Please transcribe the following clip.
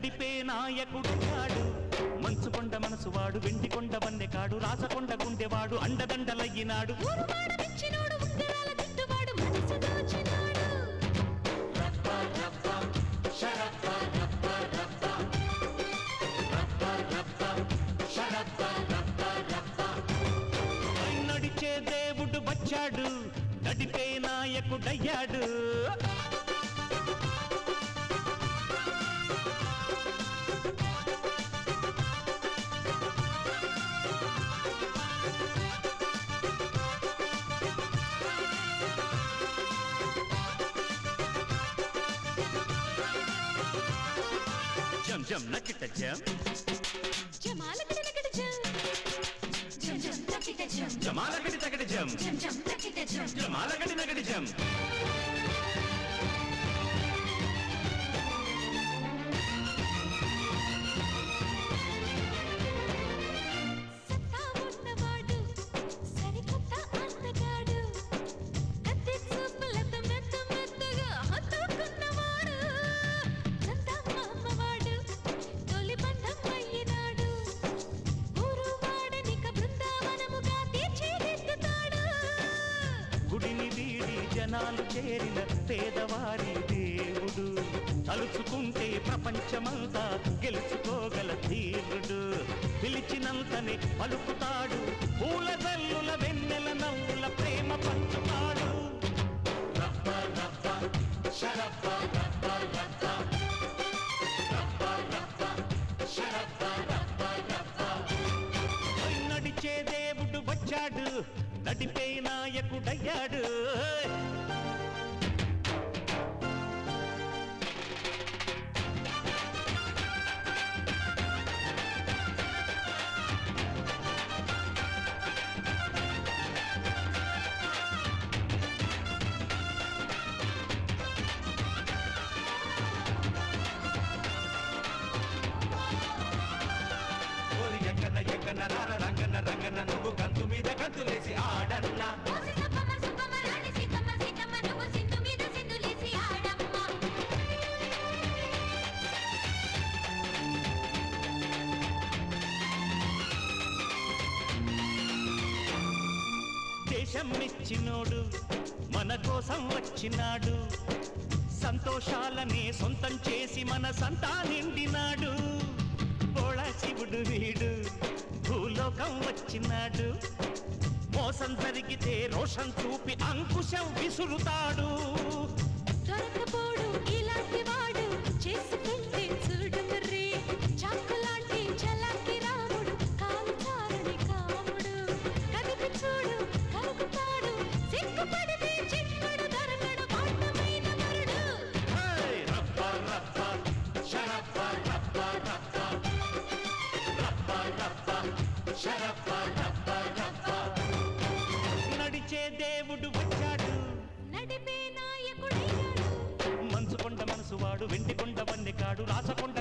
నడిపే నాయకుడయ్యాడు మంచుకొండ మనసువాడు వెండికొండ వన్నెకాడు రాసకొండ గుండెవాడు అండదండలయ్యినాడు నడిచే దేవుడు వచ్చాడు నడిపే నాయకుడయ్యాడు జం జం నకిట జం జమాలకిట నకిట జం జం జం నకిట జం జమాలకిట నకిట జం జం జం నకిట జం జమాలకిట నకిట జం సత్తా ఉన్నవాడు సరికొత్త అందగాడు కత్తి చూపులతో మెత్తగా హత్తుకున్నవాడు నందమ్మవాడు తొలి బంధం అయ్యినాడు ఊరు వాడనిక బృందావనముగా తీర్చిదిద్దుతాడు గుడిని వీడి జనాలు చేరిన పేదవారి దేవుడు తలుచుకుంటే ప్రపంచమంతా గెలుచుకోగల ధీరుడు పిలిచినంతనే పలుకుతాడు పూల జల్లుల వెన్నెల నవ్వుల ప్రేమ పంచుతాడు రప్ప రప్ప శరప్ప రప్ప రప్ప రప్ప రప్ప శరప్ప రప్ప రప్ప నడిచే దేవుడు వచ్చాడు నడిపే నాయకుడయ్యాడు ఎక్కన రార రంగన రంగన నువ్వు గంతు మీద గంతులేసి ఆడన్నా సీతమ్మ సీతమ్మ రాణి సీతమ్మ సీతమ్మ నువ్వు సింధు మీద సింధులేసి ఆడమ్మ దేశం మెచ్చినోడు మన కోసం వచ్చినాడు సంతోషాలనే సొంతం చేసి మన సంతా నిండినాడు బోళ శివుడు వీడు భూలోకం వచ్చినాడు మోసం జరిగితే రోషం చూపి అంకుశం విసురుతాడు దొరకపోడు ఇలాంటి వాడు చేసుకుంటే చూడు మర్రి చాకులాంటి చలాకి రాముడు కాలుచారని కాముడు కదిపి చూడు కలుగుతాడు సిగ్గుపడితే చిక్కుడు దొరకడు పాఠమైన మరుడు రప్ప రప్ప శరప్ప రప్ప రప్ప రప్ప రప్ప శరప్ప రప్ప రప్ప నడిచే దేవుడు వచ్చాడు నడిపే నాయకుడయ్యాడు మంచుకొండ మనసువాడు వెండికొండ వన్నెకాడు రాసకొండ